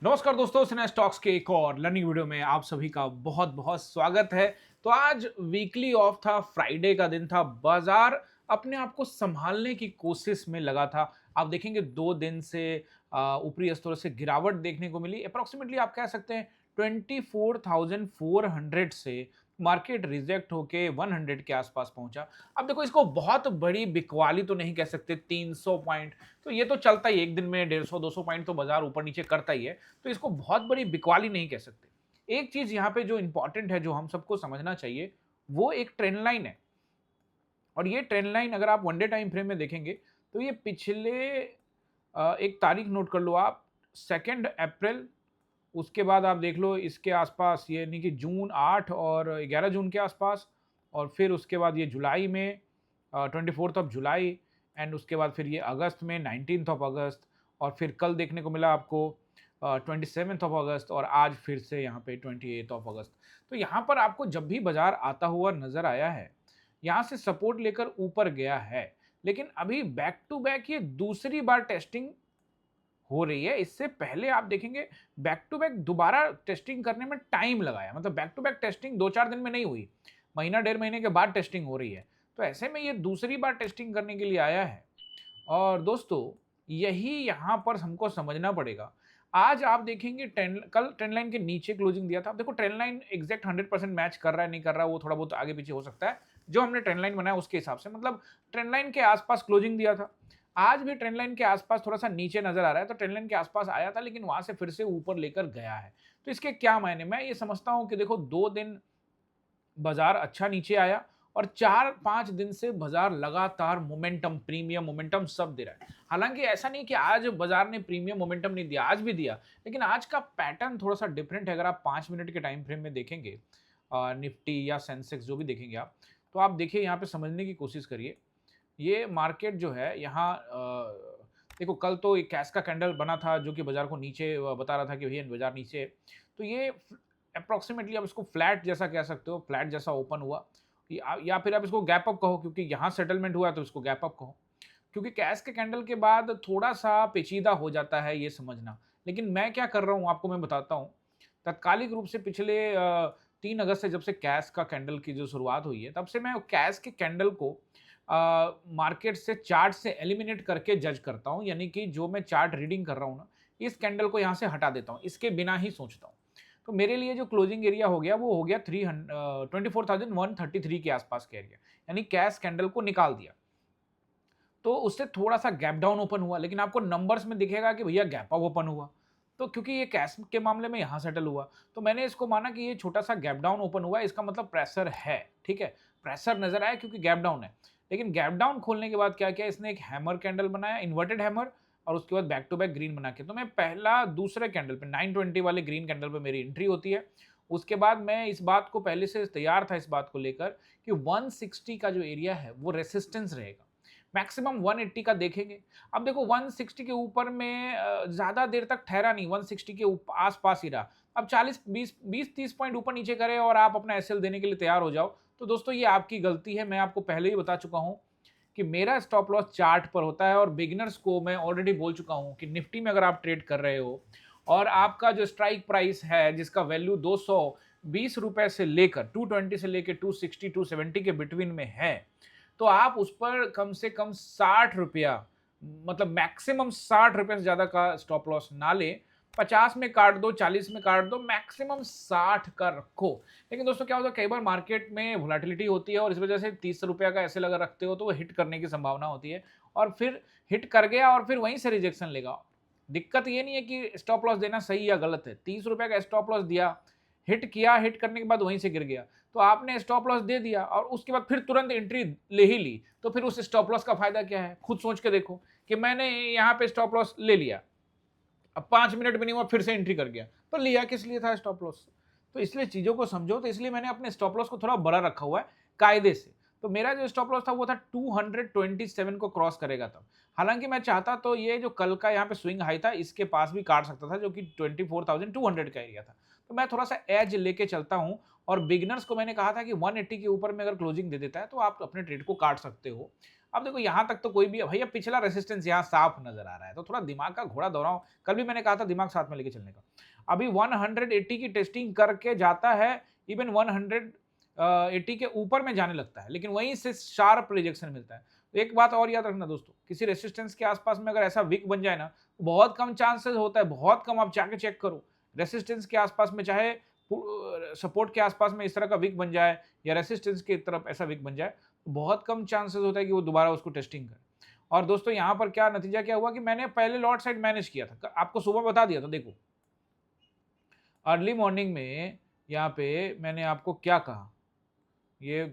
नमस्कार दोस्तों, सिन्हा स्टॉक्स के एक और लर्निंग वीडियो में आप सभी का बहुत बहुत स्वागत है। तो आज वीकली ऑफ था, फ्राइडे का दिन था। बाजार अपने आप को संभालने की कोशिश में लगा था। आप देखेंगे 2 दिन से ऊपरी स्तरों से गिरावट देखने को मिली। अप्रोक्सीमेटली आप कह सकते हैं 24,400 से मार्केट रिजेक्ट होके 100 के आसपास पहुंचा। अब देखो, इसको बहुत बड़ी बिकवाली तो नहीं कह सकते, 300 पॉइंट तो ये तो चलता ही, एक दिन में 150-200 पॉइंट तो बाजार ऊपर नीचे करता ही है। तो इसको बहुत बड़ी बिकवाली नहीं कह सकते। एक चीज यहाँ पे जो इंपॉर्टेंट है, जो हम सबको समझना चाहिए, वो एक ट्रेंड लाइन है। और ये ट्रेंड लाइन अगर आप वन डे टाइम फ्रेम में देखेंगे तो ये पिछले एक तारीख नोट कर लो आप, 2 अप्रैल, उसके बाद आप देख लो इसके आसपास, ये यानी कि जून 8 और 11 जून के आसपास, और फिर उसके बाद ये जुलाई में 24 जुलाई, एंड उसके बाद फिर ये अगस्त में 19 अगस्त, और फिर कल देखने को मिला आपको 27 अगस्त, और आज फिर से यहाँ पे 28 अगस्त। तो यहाँ पर आपको जब भी बाजार आता हुआ नजर आया है, यहाँ से सपोर्ट लेकर ऊपर गया है, लेकिन अभी बैक टू बैक ये दूसरी बार टेस्टिंग हो रही है। इससे पहले आप देखेंगे बैक टू बैक दोबारा टेस्टिंग करने में टाइम लगाया, मतलब बैक टू बैक टेस्टिंग 2-4 दिन में नहीं हुई, महीना 1.5 महीने के बाद टेस्टिंग हो रही है। तो ऐसे में ये दूसरी बार टेस्टिंग करने के लिए आया है। और दोस्तों, यही यहाँ पर हमको समझना पड़ेगा। आज आप देखेंगे कल ट्रेंड लाइन के नीचे क्लोजिंग दिया था। अब देखो, ट्रेंड लाइन एग्जैक्ट 100% मैच कर रहा है नहीं कर रहा है, वो थोड़ा बहुत आगे पीछे हो सकता है। जो हमने ट्रेंड लाइन बनाया उसके हिसाब से, मतलब ट्रेंड लाइन के आसपास क्लोजिंग दिया था। आज भी ट्रेंड लाइन के आसपास थोड़ा सा नीचे नजर आ रहा है, तो ट्रेंड लाइन के आसपास आया था, लेकिन वहां से फिर से ऊपर लेकर गया है। तो इसके क्या मायने, मैं ये समझता हूं कि देखो, 2 दिन बाजार अच्छा नीचे आया, और 4-5 दिन से बाजार लगातार मोमेंटम, प्रीमियम मोमेंटम सब दे रहा है। हालांकि ऐसा नहीं कि आज बाजार ने प्रीमियम मोमेंटम नहीं दिया, आज भी दिया, लेकिन आज का पैटर्न थोड़ा सा डिफरेंट है। अगर आप 5 मिनट के टाइम फ्रेम में देखेंगे, निफ्टी या सेंसेक्स जो भी देखेंगे आप, तो आप देखिए, यहाँ पे समझने की कोशिश करिए। ये मार्केट जो है यहाँ, देखो, कल तो एक कैश का कैंडल बना था जो कि बाजार को नीचे बता रहा था कि भैया बाजार नीचे है। तो ये अप्रोक्सीमेटली आप इसको फ्लैट जैसा कह सकते हो, फ्लैट जैसा ओपन हुआ, या फिर आप इसको गैप अप कहो, क्योंकि यहाँ सेटलमेंट हुआ है तो इसको गैप अप कहो। क्योंकि कैश के कैंडल के बाद थोड़ा सा पेचीदा हो जाता है ये समझना। लेकिन मैं क्या कर रहा हूँ आपको मैं बताता हूँ। तात्कालिक रूप से पिछले 3 अगस्त से, जब से कैश का कैंडल की जो शुरुआत हुई है, तब से मैं कैश के कैंडल को मार्केट से, चार्ट से एलिमिनेट करके जज करता हूँ। यानी कि जो मैं चार्ट रीडिंग कर रहा हूँ ना, इस कैंडल को यहाँ से हटा देता हूँ, इसके बिना ही सोचता हूँ। तो मेरे लिए जो क्लोजिंग एरिया हो गया, वो हो गया 24,133 के आसपास का एरिया, यानी कैश कैंडल को निकाल दिया। तो उससे थोड़ा सा गैप डाउन ओपन हुआ, लेकिन आपको नंबर्स में दिखेगा कि भैया गैप अप ओपन हुआ। तो क्योंकि ये कैश के मामले में यहाँ सेटल हुआ, तो मैंने इसको माना कि ये छोटा सा गैप डाउन ओपन हुआ है, इसका मतलब प्रेशर है। ठीक है, प्रेशर नजर आया क्योंकि गैप डाउन है। लेकिन गैप डाउन खोलने के बाद क्या किया, इसने एक हैमर कैंडल बनाया, इन्वर्टेड हैमर, और उसके बाद बैक टू बैक ग्रीन बना के, तो मैं पहला दूसरे कैंडल पे, 920 वाले ग्रीन कैंडल पे मेरी एंट्री होती है। उसके बाद मैं इस बात को पहले से तैयार था, इस बात को लेकर कि 160 का जो एरिया है वो रेसिस्टेंस रहेगा, मैक्सिमम 180 का देखेंगे। अब देखो, 160 के ऊपर में ज्यादा देर तक ठहरा नहीं, 160 के आसपास ही रहा। अब 40-20-30 पॉइंट ऊपर नीचे करे और आप अपना एसएल देने के लिए तैयार हो जाओ, तो दोस्तों ये आपकी गलती है। मैं आपको पहले ही बता चुका हूं कि मेरा स्टॉप लॉस चार्ट पर होता है, और बिगिनर्स को मैं ऑलरेडी बोल चुका हूं कि निफ्टी में अगर आप ट्रेड कर रहे हो और आपका जो स्ट्राइक प्राइस है, जिसका वैल्यू 220 रुपए से लेकर 220 से लेकर 260 270 के बिटवीन में है, तो आप उस पर कम से कम 60 रुपया, मतलब मैक्सिमम 60 रुपये से ज्यादा का स्टॉप लॉस ना ले। 50 में काट दो, 40 में काट दो, मैक्सिमम 60 का रखो। लेकिन दोस्तों क्या होता है, कई बार मार्केट में वोलेटिलिटी होती है, और इस वजह से 30 रुपया का ऐसे लगा रखते हो तो वो हिट करने की संभावना होती है, और फिर हिट कर गया और फिर वहीं से रिजेक्शन लेगा। दिक्कत ये नहीं है कि स्टॉप लॉस देना सही या गलत है, 30 रुपया का स्टॉप लॉस दिया, हिट किया, हिट करने के बाद वहीं से गिर गया, तो आपने स्टॉप लॉस दे दिया और उसके बाद फिर तुरंत एंट्री ले ही ली, तो फिर उस स्टॉप लॉस का फायदा क्या है? खुद सोच के देखो कि मैंने यहाँ पे स्टॉप लॉस ले लिया, अब 5 मिनट भी नहीं हुआ फिर से एंट्री कर गया, तो लिया किस लिए था स्टॉप लॉस? तो इसलिए चीजों को समझो। तो इसलिए मैंने अपने स्टॉप लॉस को थोड़ा बड़ा रखा हुआ है कायदे से। तो मेरा जो स्टॉप लॉस था वो था 227 को क्रॉस करेगा तब। हालांकि मैं चाहता तो ये जो कल का यहाँ पे स्विंग हाई था, इसके पास भी काट सकता था, जो कि 24,200 का एरिया था। तो मैं थोड़ा सा एज लेके चलता हूँ, और बिगिनर्स को मैंने कहा था कि 180 के ऊपर में अगर क्लोजिंग दे देता है तो आप अपने ट्रेड को काट सकते हो। अब देखो यहाँ तक तो कोई भी भैया पिछला रेसिस्टेंस यहाँ साफ नजर आ रहा है, तो थोड़ा दिमाग का घोड़ा दौड़ाओ। कल भी मैंने कहा था दिमाग साथ में लेके चलने का। अभी 180 की टेस्टिंग करके जाता है, इवन 180 के ऊपर में जाने लगता है, लेकिन वहीं से शार्प रिजेक्शन मिलता है। तो एक बात और याद रखना दोस्तों, किसी रेसिस्टेंस के आसपास में अगर ऐसा विक बन जाए ना, बहुत कम चांसेस होता है, बहुत कम, आप जाके चेक करो रेसिस्टेंस के आसपास में, चाहे सपोर्ट के आसपास में इस तरह का विक बन जाए या रेसिस्टेंस की तरफ ऐसा विक बन जाए, बहुत कम चांसेस होता है कि वो दोबारा उसको टेस्टिंग करे। और दोस्तों यहाँ पर क्या नतीजा क्या हुआ कि मैंने पहले लॉट साइड मैनेज किया था, आपको सुबह बता दिया था। देखो अर्ली मॉर्निंग में यहाँ पे मैंने आपको क्या कहा, ये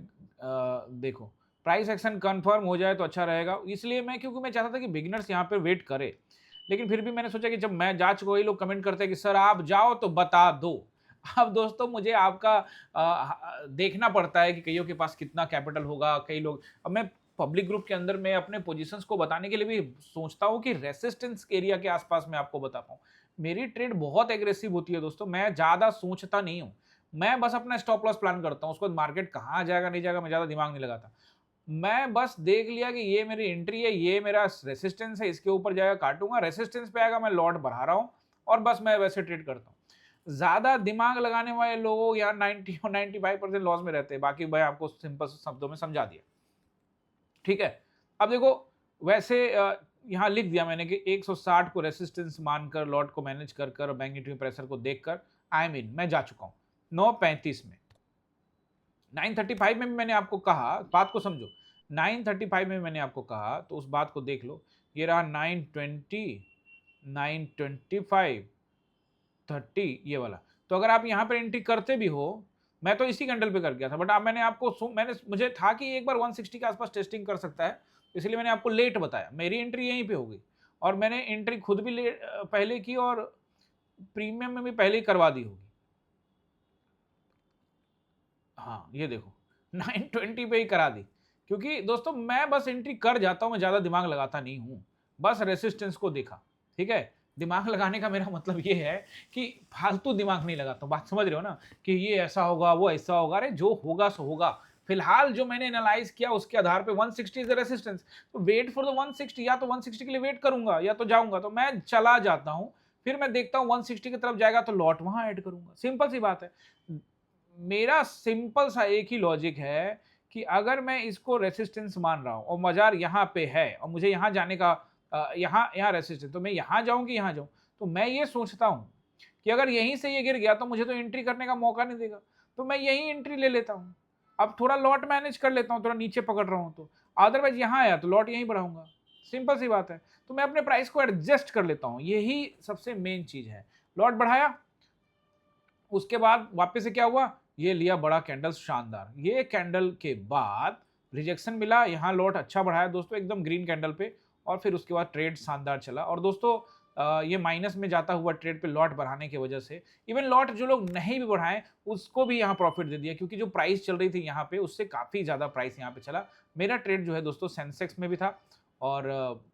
देखो प्राइस एक्शन कंफर्म हो जाए तो अच्छा रहेगा, इसलिए मैं, क्योंकि मैं चाहता था कि बिगिनर्स यहाँ पे वेट करे। लेकिन फिर भी मैंने सोचा कि जब मैं जा चुका, वही लोग कमेंट करते हैं कि सर आप जाओ तो बता दो। अब दोस्तों मुझे आपका देखना पड़ता है कि कईयों के पास कितना कैपिटल होगा, कई लोग, अब मैं पब्लिक ग्रुप के अंदर में अपने पोजीशंस को बताने के लिए भी सोचता हूँ कि रेसिस्टेंस एरिया के आसपास में आपको बता पाऊँ। मेरी ट्रेड बहुत एग्रेसिव होती है दोस्तों, मैं ज्यादा सोचता नहीं हूँ, मैं बस अपना स्टॉप लॉस प्लान करता हूँ, उसके बाद मार्केट कहाँ जाएगा नहीं जाएगा मैं ज्यादा दिमाग नहीं लगाता। मैं बस देख लिया कि ये मेरी एंट्री है, ये मेरा रेसिस्टेंस है, इसके ऊपर जाएगा काटूंगा, रेसिस्टेंस पे आएगा मैं लॉट बढ़ा रहा हूँ, और बस मैं वैसे ट्रेड करता हूँ। ज्यादा दिमाग लगाने वाले लोग यार 90 और 95% लॉस में रहते हैं। बाकी मैं आपको सिंपल शब्दों में समझा दिया, ठीक है। अब देखो वैसे यहाँ लिख दिया मैंने कि 160 को रेसिस्टेंस मानकर लॉट को मैनेज कर कर मैग्नीट्यूड प्रेशर को देखकर आई मीन मैं जा चुका हूँ 9:35 में। 9:35 में भी मैंने आपको कहा, बात को समझो, 9:35 में मैंने आपको कहा तो उस बात को देख लो, ये रहा 9:20, 9:25, 30 ये वाला। तो अगर आप यहाँ पर एंट्री करते भी हो, मैं तो इसी कैंडल पे कर गया था, बट अब मैंने आपको मुझे था कि एक बार 160 के आसपास टेस्टिंग कर सकता है, इसलिए मैंने आपको लेट बताया। मेरी एंट्री यहीं पे हो गई, और मैंने एंट्री खुद भी पहले की और प्रीमियम में भी पहले ही करवा दी होगी। हाँ ये देखो 920 पे ही करा दी, क्योंकि दोस्तों मैं बस एंट्री कर जाता हूं, मैं ज्यादा दिमाग लगाता नहीं हूं, बस रेसिस्टेंस को देखा, ठीक है। दिमाग लगाने का मेरा मतलब ये है कि फालतू दिमाग नहीं लगाता हूं, बात समझ रहे हो ना, कि ये ऐसा होगा वो ऐसा होगा, अरे जो होगा सो होगा। फिलहाल जो मैंने एनालाइज किया उसके आधार पे 160 इज द रेसिस्टेंस, तो वेट फॉर द 160, या तो 160 के लिए वेट करूंगा या तो जाऊंगा, तो मैं चला जाता हूं, फिर मैं देखता हूं 160 की तरफ जाएगा तो लॉट वहां ऐड करूंगा, सिंपल सी बात है। मेरा सिंपल सा एक ही लॉजिक है कि अगर मैं इसको रेसिस्टेंस मान रहा हूं और बाजार यहाँ पे है और मुझे यहाँ जाने का यहाँ यहाँ रेसिस्टेंस, तो मैं यहाँ जाऊं कि यहाँ जाऊं, तो मैं ये सोचता हूं कि अगर यहीं से ये गिर गया तो मुझे तो एंट्री करने का मौका नहीं देगा, तो मैं यहीं एंट्री ले लेता हूं। अब थोड़ा लॉट मैनेज कर लेता हूं, थोड़ा नीचे पकड़ रहा हूं, तो अदरवाइज यहाँ आया तो लॉट यहीं बढ़ाऊंगा, सिंपल सी बात है। तो मैं अपने प्राइस को एडजस्ट कर लेता हूं, यही सबसे मेन चीज है। लॉट बढ़ाया, उसके बाद वापस से क्या हुआ, ये लिया बड़ा कैंडल शानदार, ये कैंडल के बाद रिजेक्शन मिला, यहाँ लॉट अच्छा बढ़ाया दोस्तों एकदम ग्रीन कैंडल पे, और फिर उसके बाद ट्रेड शानदार चला। और दोस्तों ये माइनस में जाता हुआ ट्रेड पे लॉट बढ़ाने की वजह से, इवन लॉट जो लोग नहीं भी बढ़ाएं उसको भी यहाँ प्रॉफिट दे दिया, क्योंकि जो प्राइस चल रही थी यहाँ पे उससे काफी ज्यादा प्राइस यहाँ पे चला। मेरा ट्रेड जो है दोस्तों सेंसेक्स में भी था, और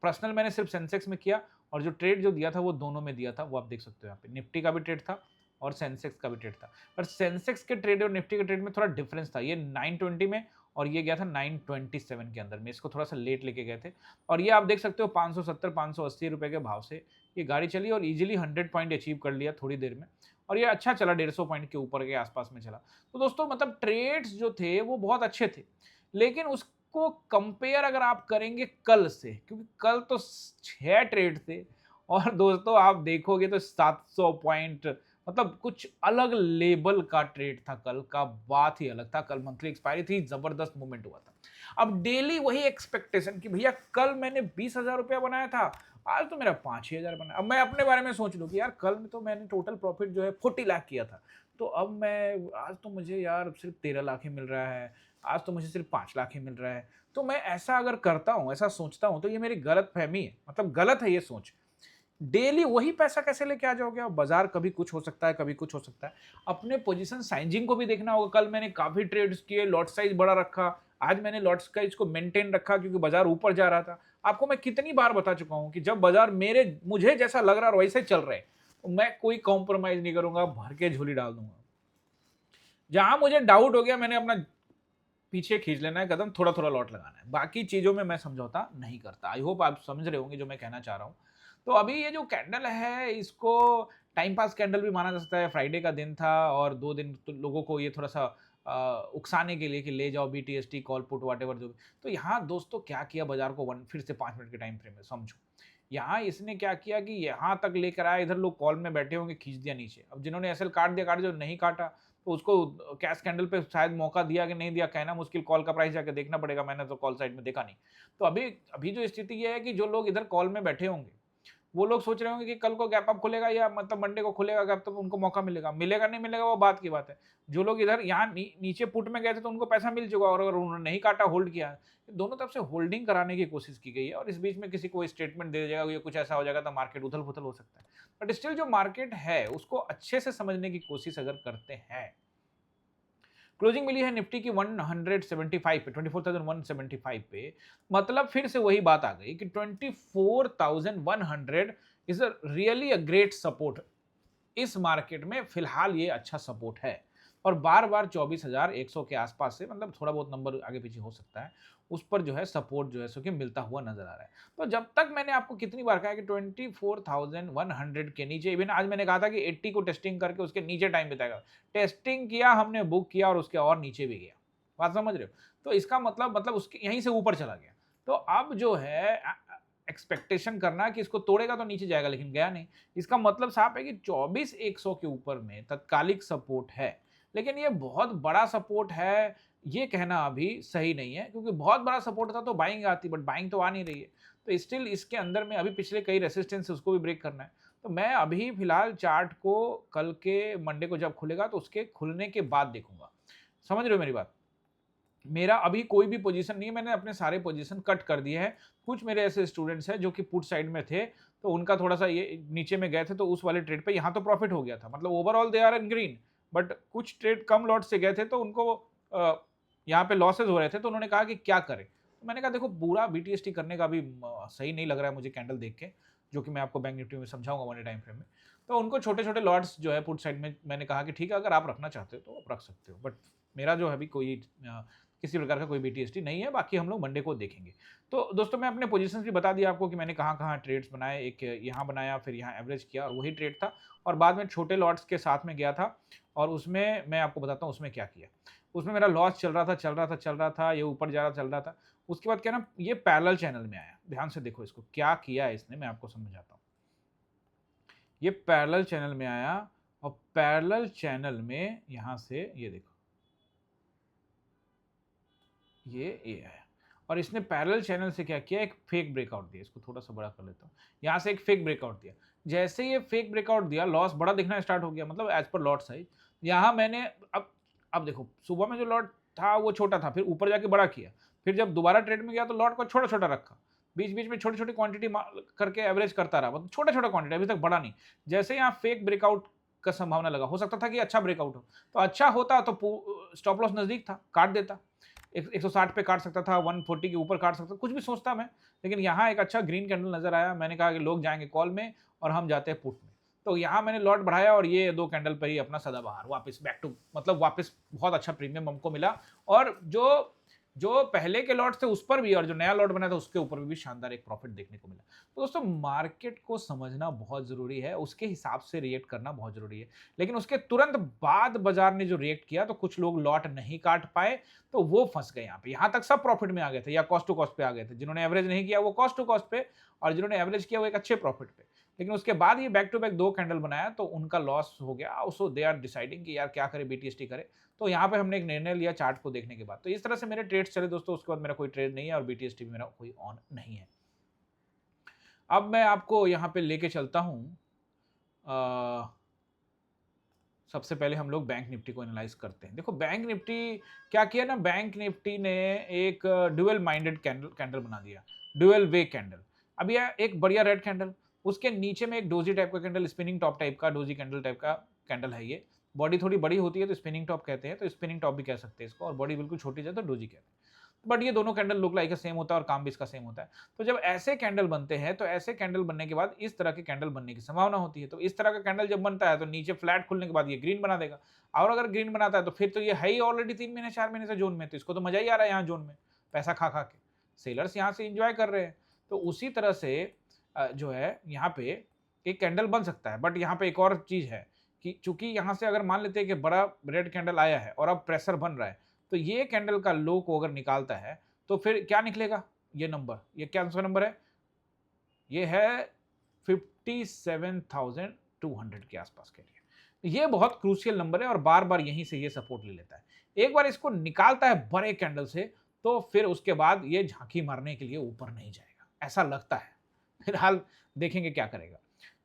पर्सनल मैंने सिर्फ सेंसेक्स में किया, और जो ट्रेड जो दिया था वो दोनों में दिया था, वो आप देख सकते हो यहाँ पे, निफ्टी का भी ट्रेड था और सेंसेक्स का भी ट्रेड था। पर सेंसेक्स के ट्रेड और निफ्टी के ट्रेड में थोड़ा डिफरेंस था, ये 920 में और ये गया था 927 के अंदर में, इसको थोड़ा सा लेट लेके गए थे। और ये आप देख सकते हो 570 580 रुपए के भाव से ये गाड़ी चली और इजीली 100 पॉइंट अचीव कर लिया थोड़ी देर में, और ये अच्छा चला, 150 पॉइंट के ऊपर के आसपास में चला। तो दोस्तों मतलब ट्रेड्स जो थे वो बहुत अच्छे थे, लेकिन उसको कंपेयर अगर आप करेंगे कल से, क्योंकि कल तो 6 ट्रेड थे, और दोस्तों आप देखोगे तो 700 पॉइंट, मतलब कुछ अलग लेवल का ट्रेड था कल का, बात ही अलग था। कल मंथली एक्सपायरी थी, जबरदस्त मूवमेंट हुआ था। अब डेली वही एक्सपेक्टेशन कि भैया कल मैंने 20,000 रुपया बनाया था, आज तो मेरा 5,000 बना। अब मैं अपने बारे में सोच लूं कि यार कल में तो मैंने टोटल प्रॉफिट जो है 40 लाख किया था, तो अब मैं आज तो मुझे यार सिर्फ 13 लाख ही मिल रहा है, आज तो मुझे सिर्फ 5 लाख ही मिल रहा है। तो मैं ऐसा अगर करता हूं, ऐसा सोचता हूं, तो ये मेरी गलत फहमी है, मतलब गलत है ये सोच। डेली वही पैसा कैसे लेके आ जाओगे आप, बाजार कभी कुछ हो सकता है कभी कुछ हो सकता है। अपने पोजीशन साइजिंग को भी देखना होगा। कल मैंने काफी ट्रेड्स किए, लॉट साइज बड़ा रखा, आज मैंने लॉट साइज को मेंटेन रखा क्योंकि बाजार ऊपर जा रहा था। आपको मैं कितनी बार बता चुका हूं कि जब बाजार मुझे जैसा लग रहा है वैसे चल रहे हैं, तो मैं कोई कॉम्प्रोमाइज नहीं करूंगा, भर के झोली डाल दूंगा। जहां मुझे डाउट हो गया मैंने अपना पीछे खींच लेना है कदम, थोड़ा थोड़ा लॉट लगाना है, बाकी चीज़ों में मैं समझौता नहीं करता। आई होप आप समझ रहे होंगे जो मैं कहना चाह रहा हूँ। तो अभी ये जो कैंडल है इसको टाइम पास कैंडल भी माना जा सकता है। फ्राइडे का दिन था और 2 दिन तो लोगों को ये थोड़ा-सा उकसाने के लिए कि ले जाओ बीटीएसटी, कॉल पुट व्हाटएवर जो भी। तो यहाँ दोस्तों क्या किया बाज़ार को वन फिर से 5 मिनट के टाइम फ्रेम में समझो। यहाँ इसने क्या किया कि यहाँ तक लेकर आया, इधर लोग कॉल में बैठे होंगे, खींच दिया नीचे। अब जिन्होंने एसएल काट दिया काट दिया, जो नहीं काटा तो उसको कैश कैंडल पे शायद मौका दिया कि नहीं दिया कहना मुश्किल, कॉल का प्राइस जाके देखना पड़ेगा, मैंने तो कॉल साइड में देखा नहीं। तो अभी अभी जो स्थिति ये है कि जो लोग इधर कॉल में बैठे होंगे, वो लोग सोच रहे होंगे कि कल को गैप अप खुलेगा या मतलब मंडे को खुलेगा गैप, तो उनको मौका मिलेगा, मिलेगा नहीं मिलेगा वो बात की बात है। जो लोग इधर यहाँ नीचे पुट में गए थे तो उनको पैसा मिल चुका, और अगर उन्होंने नहीं काटा होल्ड किया है, दोनों तरफ से होल्डिंग कराने की कोशिश की गई है और इस बीच में किसी को स्टेटमेंट दे जाएगा या कुछ ऐसा हो जाएगा तो मार्केट उथल-पुथल हो सकता है। बट स्टिल जो मार्केट है उसको अच्छे से समझने की कोशिश अगर करते हैं, क्लोजिंग मिली है निफ्टी की 175 पे, 24,175 पे। मतलब फिर से वही बात आ गई कि 24,100 is a really a great support. इस मार्केट में फिलहाल ये अच्छा सपोर्ट है और बार-बार 24,100 के आसपास से मतलब थोड़ा बहुत नंबर आगे पीछे हो सकता है, उस पर जो है सपोर्ट जो है सो कि मिलता हुआ नज़र आ रहा है। तो जब तक मैंने आपको कितनी बार कहा है कि 24,100 के नीचे, इवन आज मैंने कहा था कि 80 को टेस्टिंग करके उसके नीचे टाइम बिताएगा। टेस्टिंग किया, हमने बुक किया और उसके और नीचे भी गया। बात समझ रहे हो? तो इसका मतलब उसके यहीं से ऊपर चला गया। तो अब जो है एक्सपेक्टेशन करना कि इसको तोड़ेगा तो नीचे जाएगा, लेकिन गया नहीं। इसका मतलब साफ है कि 24,100 के ऊपर में तात्कालिक सपोर्ट है, लेकिन ये बहुत बड़ा सपोर्ट है ये कहना अभी सही नहीं है, क्योंकि बहुत बड़ा सपोर्ट था तो बाइंग आती, बट बाइंग तो आ नहीं रही है। तो स्टिल इसके अंदर में अभी पिछले कई रेसिस्टेंस उसको भी ब्रेक करना है। तो मैं अभी फिलहाल चार्ट को कल के मंडे को जब खुलेगा तो उसके खुलने के बाद देखूंगा। समझ रहे हो मेरी बात? मेरा अभी कोई भी पोजीशन नहीं है, मैंने अपने सारे पोजीशन कट कर दिए हैं। कुछ मेरे ऐसे स्टूडेंट्स हैं जो कि पुट साइड में थे, तो उनका थोड़ा-सा ये नीचे में गए थे, तो उस वाले ट्रेड पे यहाँ तो प्रॉफिट हो गया था। मतलब overall they are in green, but कुछ ट्रेड कम लॉट से गए थे तो उनको यहाँ पे लॉसेस हो रहे थे, तो उन्होंने कहा कि क्या करें? तो मैंने कहा देखो पूरा बीटीएसटी करने का अभी सही नहीं लग रहा है मुझे कैंडल देख के, जो कि मैं आपको बैंक निफ्टी में समझाऊँगा वन डे टाइम फ्रेम में। तो उनको छोटे-छोटे लॉट्स जो है पुट साइड में मैंने कहा कि ठीक है, अगर आप रखना चाहते हो तो आप रख सकते हो। बट मेरा जो है अभी कोई किसी प्रकार का कोई बीटीएसटी नहीं है, बाकी हम लोग मंडे को देखेंगे। तो दोस्तों मैं अपने पोजीशंस भी बता दिया आपको कि मैंने कहाँ-कहाँ ट्रेड्स बनाए, एक यहाँ बनाया, फिर यहाँ एवरेज किया और वही ट्रेड था, और बाद में छोटे लॉट्स के साथ में गया था और उसमें मैं आपको बताता हूँ उसमें क्या किया। उसमें मेरा लॉस चल रहा था, ये ऊपर जा रहा चल रहा था। उसके बाद क्या ना, ये पैरेलल चैनल में आया। ध्यान से देखो इसको, क्या किया है इसने मैं आपको समझाता हूँ। ये पैरेलल चैनल में आया और पैरेलल चैनल में यहाँ से ये देखो, ये आया और इसने पैरेलल चैनल से क्या किया, एक फेक ब्रेकआउट दिया। इसको थोड़ा सा बड़ा कर लेता हूँ। यहाँ से एक फेक ब्रेकआउट दिया। जैसे ये फेक ब्रेकआउट दिया, लॉस बड़ा दिखना स्टार्ट हो गया, मतलब एज पर लॉट साइज। यहाँ मैंने अब देखो, सुबह में जो लॉट था वो छोटा था, फिर ऊपर जाके बड़ा किया, फिर जब दोबारा ट्रेड में गया तो लॉट को छोटा छोटा रखा, बीच बीच में छोटी छोटी क्वांटिटी करके एवरेज करता रहा, मतलब छोटा छोटा क्वांटिटी, अभी तक बड़ा नहीं। जैसे यहाँ फेक ब्रेकआउट का संभावना लगा, हो सकता था कि अच्छा ब्रेकआउट हो, तो अच्छा होता तो स्टॉप लॉस नजदीक था, काट देता। 160 पे काट सकता था, 140 के ऊपर काट सकता था, कुछ भी सोचता मैं। लेकिन यहाँ एक अच्छा ग्रीन कैंडल नजर आया, मैंने कहा कि लोग जाएंगे कॉल में और हम जाते हैं पुट में। तो यहाँ मैंने लॉट बढ़ाया और ये 2 कैंडल पर ही अपना सदाबहार वापस बैक टू, मतलब वापस बहुत अच्छा प्रीमियम हमको मिला। और जो जो पहले के लॉट थे उस पर भी, और जो नया लॉट बना था उसके ऊपर भी शानदार एक प्रॉफिट देखने को मिला। तो दोस्तों मार्केट को समझना बहुत जरूरी है, उसके हिसाब से रिएक्ट करना बहुत जरूरी है। लेकिन उसके तुरंत बाद बाजार ने जो रिएक्ट किया तो कुछ लोग लॉट नहीं काट पाए, तो वो फंस गए यहाँ पे। यहाँ तक सब प्रॉफिट में आ गए थे या कॉस्ट टू कॉस्ट पे आ गए थे। जिन्होंने एवरेज नहीं किया वो कॉस्ट टू कॉस्ट पे, और जिन्होंने एवरेज किया वो एक अच्छे प्रॉफिट पे। लेकिन उसके बाद ये बैक टू बैक 2 कैंडल बनाया तो उनका लॉस हो गया। सो दे आर डिसाइडिंग कि यार क्या करे, बीटीएसटी करे। तो यहाँ पे हमने एक निर्णय लिया चार्ट को देखने के बाद। तो इस तरह से मेरे ट्रेड्स चले दोस्तों, उसके बाद मेरा कोई ट्रेड नहीं है और बीटीएसटी भी मेरा कोई ऑन नहीं है। अब मैं आपको यहाँ पे लेके चलता हूँ, सबसे पहले हम लोग बैंक निफ्टी को एनालाइज करते हैं। देखो बैंक निफ्टी क्या किया ना, बैंक निफ्टी ने एक ड्यूअल माइंडेड कैंडल बना दिया, ड्यूअल वे कैंडल। अब यह एक बढ़िया रेड कैंडल, उसके नीचे में एक डोजी टाइप का कैंडल, स्पिनिंग टॉप टाइप का डोजी कैंडल टाइप का कैंडल है। ये बॉडी थोड़ी बड़ी होती है तो स्पिनिंग टॉप कहते हैं, तो स्पिनिंग टॉप भी कह सकते हैं इसको, और बॉडी बिल्कुल छोटी जाए तो डोजी कहते हैं। बट ये दोनों कैंडल लुक लाइक सेम होता है और काम भी इसका सेम होता है। तो जब ऐसे कैंडल बनते हैं तो ऐसे कैंडल बनने के बाद इस तरह के कैंडल बनने की संभावना होती है। तो इस तरह का कैंडल जब बनता है तो नीचे फ्लैट खुलने के बाद ये ग्रीन बना देगा, और अगर ग्रीन बनाता है तो फिर तो ये है ही ऑलरेडी 3 महीने 4 महीने से जोन में, तो इसको तो मजा ही आ रहा है यहाँ जोन में पैसा खा खा के, सेलर्स यहाँ से इंजॉय कर रहे हैं। तो उसी तरह से जो है यहाँ पे एक कैंडल बन सकता है। बट यहाँ पे एक और चीज है कि चूंकि यहाँ से अगर मान लेते हैं कि बड़ा रेड कैंडल आया है और अब प्रेशर बन रहा है, तो ये कैंडल का लो को अगर निकालता है तो फिर क्या निकलेगा, ये नंबर, ये क्या सा नंबर है, ये है 57,200 के आसपास के लिए। ये बहुत क्रूशियल नंबर है और बार बार यहीं से ये सपोर्ट ले लेता है। एक बार इसको निकालता है बड़े कैंडल से तो फिर उसके बाद ये झांकी मारने के लिए ऊपर नहीं जाएगा, ऐसा लगता है। फिलहाल देखेंगे क्या करेगा।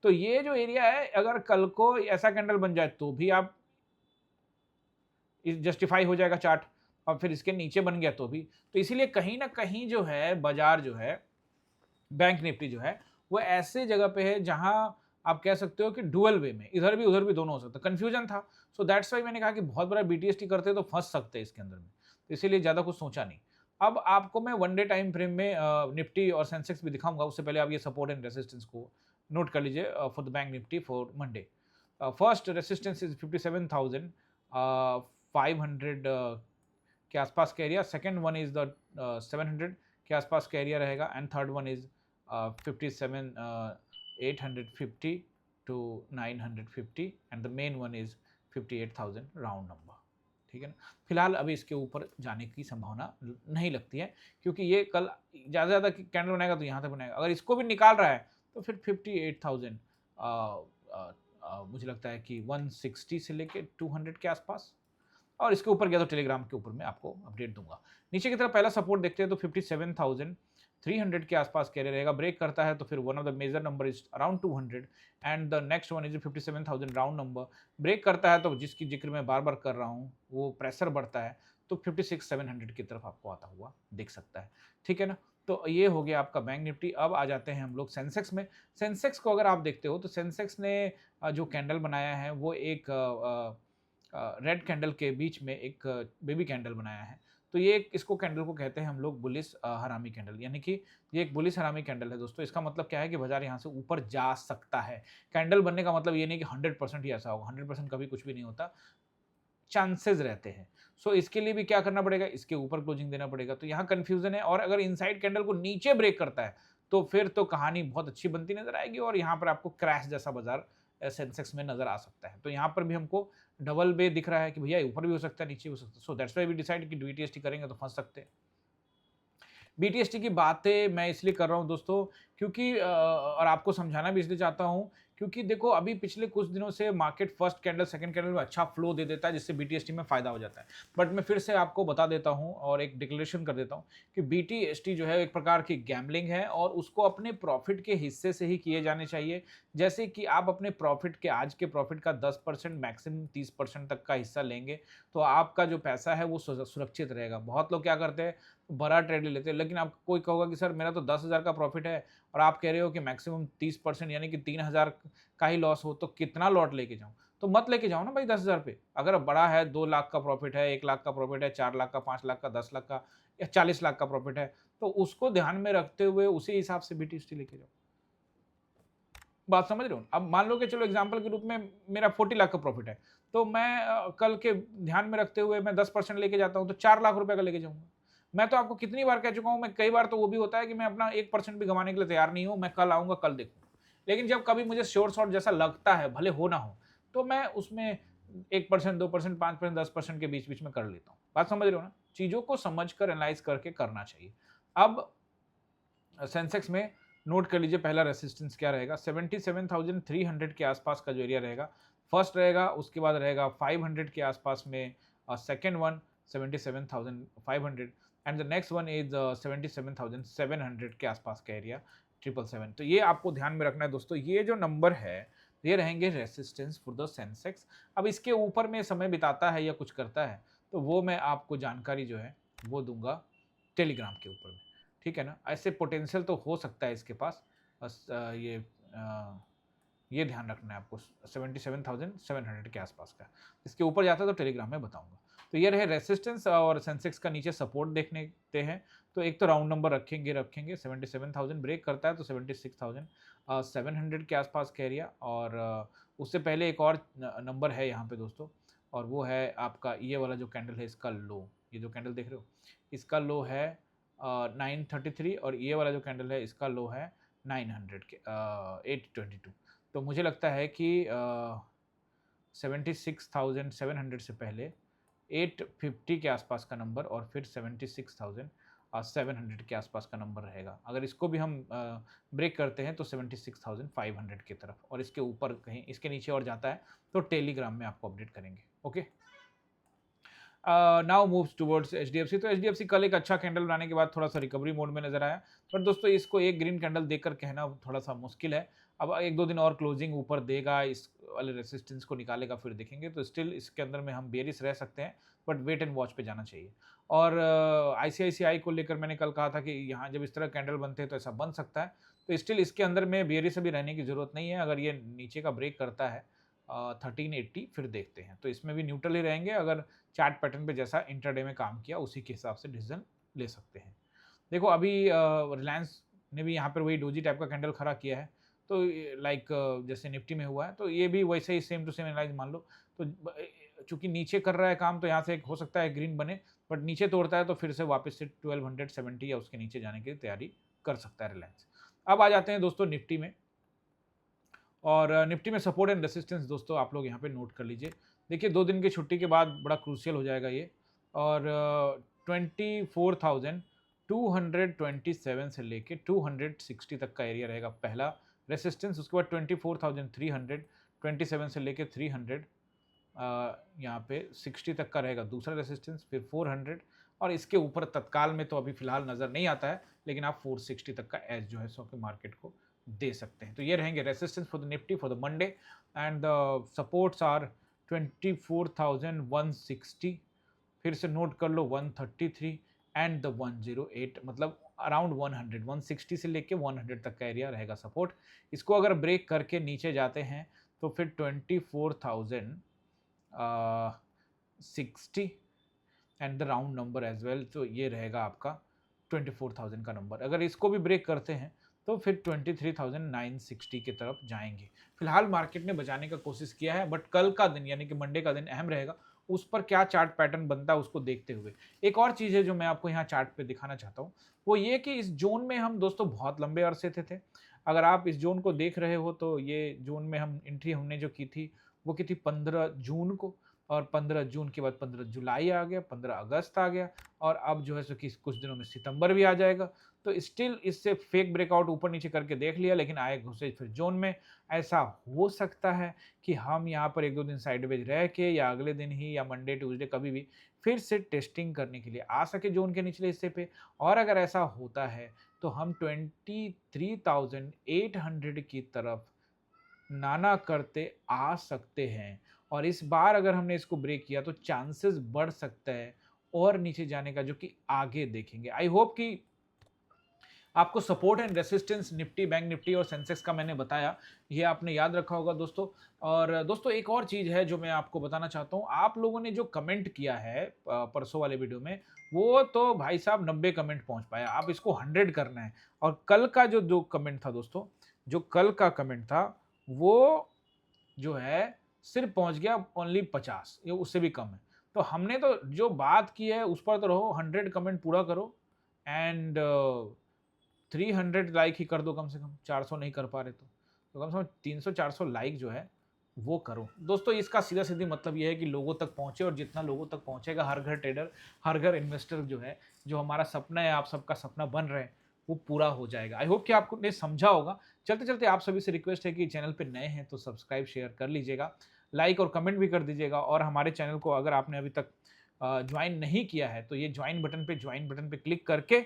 तो ये जो एरिया है, अगर कल को ऐसा कैंडल बन जाए तो भी आप जस्टिफाई हो जाएगा चार्ट, और फिर इसके नीचे बन गया तो भी। तो इसीलिए कहीं ना कहीं जो है बाजार जो है, बैंक निफ्टी जो है, वो ऐसे जगह पे है जहां आप कह सकते हो कि डुअल वे में इधर भी उधर भी दोनों हो सकता है। कंफ्यूजन था, सो दैट्स वाई मैंने कहा कि बहुत बड़ा बीटीएसटी करते तो फंस सकते हैं इसके अंदर में, तो इसीलिए ज्यादा कुछ सोचा नहीं। अब आपको मैं वन डे टाइम फ्रेम में निफ्टी और सेंसेक्स भी दिखाऊंगा, उससे पहले आप ये सपोर्ट एंड रेसिस्टेंस को नोट कर लीजिए for the bank Nifty for Monday. First resistance is 57,500 के आसपास का area, second one is the 700 के आसपास का एरिया रहेगा, and third one is 57,850 to 950 and the main one is 58,000 round number. ठीक है ना, फिलहाल अभी इसके ऊपर जाने की संभावना नहीं लगती है, क्योंकि ये कल ज़्यादा कैंडल बनाएगा तो यहाँ तक बनाएगा। अगर इसको भी निकाल रहा है तो फिर 58,000 मुझे लगता है कि 160 से लेके 200 के आसपास, और इसके ऊपर गया तो टेलीग्राम के ऊपर मैं आपको अपडेट दूंगा। नीचे की तरफ पहला सपोर्ट देखते हैं तो 57,300 के आसपास कैरियर रहेगा, ब्रेक करता है तो फिर one of the major number is around 200 and the next one is 57,000 round number. Break करता है तो जिसकी जिक्र मैं बार बार कर रहा हूँ वो प्रेशर बढ़ता है तो 56,700 की तरफ आपको आता हुआ दिख सकता है। ठीक है ना, तो ये हो गया आपका बैंक निफ्टी। अब आ जाते हैं हम लोग सेंसेक्स में। सेंसेक्स को अगर आप देखते हो तो सेंसेक्स ने जो कैंडल बनाया है वो एक रेड कैंडल के बीच में एक बेबी कैंडल बनाया है। तो ये इसको कैंडल को कहते हैं हम लोग बुलिश हरामी कैंडल, यानी कि ये एक बुलिश हरामी कैंडल है दोस्तों। इसका मतलब क्या है कि बाजार यहाँ से ऊपर जा सकता है। कैंडल बनने का मतलब ये नहीं कि 100% ही ऐसा होगा, 100% कभी कुछ भी नहीं होता, चांसेस रहते हैं। सो इसके लिए भी क्या करना पड़ेगा, इसके ऊपर क्लोजिंग देना पड़ेगा। तो यहाँ कंफ्यूजन है, और अगर इनसाइड कैंडल को नीचे ब्रेक करता है तो फिर तो कहानी बहुत अच्छी बनती नजर आएगी, और यहाँ पर आपको क्रैश जैसा बाजार सेंसेक्स में नजर आ सकता है। तो यहाँ पर भी हमको डबल बे दिख रहा है कि भैया ऊपर भी हो सकता है नीचे भी हो सकता है। So that's why we decide कि बीटीएसटी करेंगे तो फंस सकते हैं। बीटीएसटी की बातें मैं इसलिए कर रहा हूँ दोस्तों क्योंकि और आपको समझाना भी इसलिए चाहता हूँ क्योंकि देखो अभी पिछले कुछ दिनों से market first candle second candle में अच्छा फ्लो दे देता है, जिससे बीटीएसटी में फायदा हो जाता है। बट मैं फिर से आपको बता देता हूँ और एक डिक्लेरेशन कर देता हूँ कि बीटीएसटी जो है एक प्रकार की गैम्बलिंग है, और उसको अपने प्रॉफिट के हिस्से से ही किए जाने चाहिए। जैसे कि आप अपने प्रॉफिट के आज के प्रॉफिट का 10% मैक्सिमम 30% तक का हिस्सा लेंगे तो आपका जो पैसा है वो सुरक्षित रहेगा। बहुत लोग क्या करते हैं, बड़ा ट्रेड ले लेते हैं, लेकिन आप कोई कहोगा कि सर मेरा तो 10,000 का प्रॉफिट है और आप कह रहे हो कि मैक्सिमम 30% यानी कि 3,000 का ही लॉस हो, तो कितना लॉट लेके जाऊं? तो मत लेके जाओ ना भाई 10,000 पे। अगर बड़ा है, 2 लाख का प्रॉफिट है, 1 लाख का प्रॉफिट है, 4 लाख का, 5 लाख का, 10 लाख का या 40 लाख का प्रॉफिट है, तो उसको ध्यान में रखते हुए उसी हिसाब से बीटीएसटी लेके जाओ। बात समझ रहे हो? अब मान लो कि चलो एग्जांपल के रूप में मेरा 40 लाख का प्रॉफिट है, तो मैं कल के ध्यान में रखते हुए मैं 10% लेके जाता हूं तो 4 लाख रुपए का लेके जाऊंगा। मैं तो आपको कितनी बार कह चुका हूं, मैं कई बार तो वो भी होता है कि मैं अपना 1% भी गंवाने के लिए तैयार नहीं हूं, मैं कल आऊंगा कल देखूंगा। लेकिन जब कभी मुझे श्योर शॉट जैसा लगता है, भले हो ना हो, तो मैं उसमें 1%, 2%, 5%, 10% के बीच बीच में कर लेता हूँ। बात समझ रहे हो ना? चीजों को समझ कर एनालाइज करके करना चाहिए। अब सेंसेक्स में नोट कर लीजिए पहला रेसिस्टेंस क्या रहेगा, 77,300 के आसपास का जो एरिया रहेगा फर्स्ट रहेगा, उसके बाद रहेगा 500 के आसपास में second one 77,500 and the next one is 77,700 के आसपास का एरिया 777। तो ये आपको ध्यान में रखना है दोस्तों, ये जो नंबर है ये रहेंगे रेसिस्टेंस फॉर द सेंसेक्स। अब इसके ऊपर में समय बिताता है या कुछ करता है तो वो मैं आपको जानकारी जो है वो दूंगा टेलीग्राम के ऊपर में। ठीक है ना, ऐसे पोटेंशियल तो हो सकता है इसके पास, बस ये ध्यान रखना है आपको 77,700 के आसपास का। इसके ऊपर जाता है तो टेलीग्राम में बताऊंगा। तो ये रहे रेसिस्टेंस और सेंसेक्स का नीचे सपोर्ट देखते हैं। तो एक तो राउंड नंबर रखेंगे 77,000 ब्रेक करता है तो 76,700 के आसपास का एरिया, और उससे पहले एक और नंबर है यहाँ पे दोस्तों, और वो है आपका ये वाला जो कैंडल है इसका लो। ये जो कैंडल देख रहे हो इसका लो है 933, और ये वाला जो कैंडल है इसका लो है 900 के 822। तो मुझे लगता है कि 76,700 से पहले 850 के आसपास का नंबर और फिर 76,700 के आसपास का नंबर रहेगा। अगर इसको भी हम ब्रेक करते हैं तो 76,500 की तरफ, और इसके ऊपर कहीं इसके नीचे और जाता है तो टेलीग्राम में आपको अपडेट करेंगे। Okay, now moves towards HDFC. तो एचडीएफसी कल एक अच्छा कैंडल बनाने के बाद थोड़ा सा रिकवरी मोड में नजर आया, बट दोस्तों इसको एक ग्रीन कैंडल देखकर कहना थोड़ा सा मुश्किल है। अब एक दो दिन और क्लोजिंग ऊपर देगा, इस वाले रेसिस्टेंस को निकालेगा फिर देखेंगे, तो स्टिल इसके अंदर में हम बेरिश रह सकते हैं, बट वेट एंड वॉच पे जाना चाहिए। और आईसीआईसीआई को लेकर मैंने कल कहा था कि यहाँ जब इस तरह कैंडल बनते हैं तो ऐसा बन सकता है, तो स्टिल इसके अंदर में बेरिश अभी रहने की जरूरत नहीं है। अगर ये नीचे का ब्रेक करता है 1380 फिर देखते हैं, तो इसमें भी न्यूट्रल ही रहेंगे। अगर चार्ट पैटर्न पे जैसा इंटरडे में काम किया उसी के हिसाब से डिसीजन ले सकते हैं। देखो अभी रिलायंस ने भी यहाँ पर वही डोजी टाइप का कैंडल खड़ा किया है, तो लाइक जैसे निफ्टी में हुआ है, तो ये भी वैसे ही सेम टू सेम एनालाइज मान लो। तो चूंकि नीचे कर रहा है काम, तो यहाँ से हो सकता है ग्रीन बने, बट नीचे तोड़ता है तो फिर से वापस से 1270 या उसके नीचे जाने की तैयारी कर सकता है रिलायंस। अब आ जाते हैं दोस्तों निफ्टी में, और निफ्टी में सपोर्ट एंड रेसिस्टेंस दोस्तों आप लोग यहाँ पे नोट कर लीजिए। देखिए 2 दिन की छुट्टी के बाद बड़ा क्रूशियल हो जाएगा ये, और 24,227 से लेके 260 तक का एरिया रहेगा पहला रेसिस्टेंस। उसके बाद 24,327 से लेके 300 यहाँ पे 60 तक का रहेगा दूसरा रेसिस्टेंस, फिर 400, और इसके ऊपर तत्काल में तो अभी फिलहाल नज़र नहीं आता है, लेकिन आप 460 तक का एज जो है सो के मार्केट को दे सकते हैं। तो ये रहेंगे resistance for the Nifty for the Monday, and supports are 24,160, फिर से नोट कर लो 133 एंड द 108, मतलब अराउंड 100, 160 से लेके 100 तक का एरिया रहेगा सपोर्ट। इसको अगर ब्रेक करके नीचे जाते हैं तो फिर 24,060 and the round number as well, तो ये रहेगा आपका 24,000 का नंबर। अगर इसको भी ब्रेक करते हैं तो फिर 23,960 की तरफ जाएंगे। फिलहाल मार्केट ने बचाने का कोशिश किया है, बट कल का दिन यानी कि मंडे का दिन अहम रहेगा, उस पर क्या चार्ट पैटर्न बनता है उसको देखते हुए। एक और चीज़ है जो मैं आपको यहाँ चार्ट पे दिखाना चाहता हूँ, वो ये कि इस जोन में हम दोस्तों बहुत लंबे अरसे थे। अगर आप इस जोन को देख रहे हो तो ये जोन में हम एंट्री हमने जो की थी वो की थी 15 जून को, और 15 जून के बाद 15 जुलाई आ गया, 15 अगस्त आ गया, और अब जो है सो कि कुछ दिनों में सितंबर भी आ जाएगा। तो स्टिल इससे फेक ब्रेकआउट ऊपर नीचे करके देख लिया, लेकिन आए घुसे फिर जोन में। ऐसा हो सकता है कि हम यहाँ पर एक दो दिन साइडवेज रह के या अगले दिन ही या मंडे ट्यूसडे कभी भी फिर से टेस्टिंग करने के लिए आ सके जोन के निचले हिस्से पे, और अगर ऐसा होता है तो हम 23,800 की तरफ नाना करते आ सकते हैं। और इस बार अगर हमने इसको ब्रेक किया तो चांसेस बढ़ सकता है और नीचे जाने का, जो कि आगे देखेंगे। आई होप कि आपको support and resistance Nifty, bank Nifty और सेंसेक्स का मैंने बताया, ये आपने याद रखा होगा दोस्तों। और दोस्तों एक और चीज़ है जो मैं आपको बताना चाहता हूँ, आप लोगों ने जो कमेंट किया है परसों वाले वीडियो में, वो तो भाई साहब 90 कमेंट पहुंच पाया, आप इसको 100 करना है। और कल का जो कमेंट था दोस्तों, जो कल का कमेंट था वो जो है सिर्फ पहुंच गया ओनली 50, ये उससे भी कम है। तो हमने तो जो बात की है उस पर तो रहो, 100 कमेंट पूरा करो, एंड 300 लाइक ही कर दो कम से कम, 400 नहीं कर पा रहे तो कम से कम 300-400 लाइक जो है वो करो दोस्तों। इसका सीधा सीधी मतलब ये है कि लोगों तक पहुंचे, और जितना लोगों तक पहुंचेगा, हर घर ट्रेडर, हर घर इन्वेस्टर जो है, जो हमारा सपना है, आप सबका सपना बन रहे हैं, वो पूरा हो जाएगा। आई होप कि आपको ने समझा होगा। चलते चलते आप सभी से रिक्वेस्ट है कि चैनल पे नए हैं तो सब्सक्राइब शेयर कर लीजिएगा, लाइक और कमेंट भी कर दीजिएगा, और हमारे चैनल को अगर आपने अभी तक ज्वाइन नहीं किया है तो ये ज्वाइन बटन पे क्लिक करके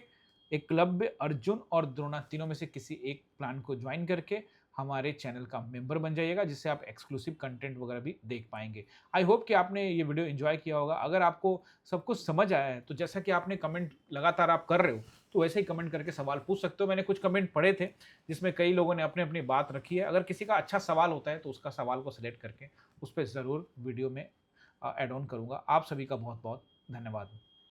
एकलव्य, अर्जुन और द्रोणा तीनों में से किसी एक प्लान को ज्वाइन करके हमारे चैनल का मेंबर बन जाइएगा, जिससे आप एक्सक्लूसिव कंटेंट वगैरह भी देख पाएंगे। आई होप कि आपने ये वीडियो एंजॉय किया होगा। अगर आपको सब कुछ समझ आया है तो जैसा कि आपने कमेंट लगातार आप कर रहे हो, तो वैसे ही कमेंट करके सवाल पूछ सकते हो। मैंने कुछ कमेंट पढ़े थे जिसमें कई लोगों ने अपनी अपनी बात रखी है। अगर किसी का अच्छा सवाल होता है तो उसका सवाल को सिलेक्ट करके उस पर ज़रूर वीडियो में ऐड ऑन करूँगा। आप सभी का बहुत-बहुत धन्यवाद।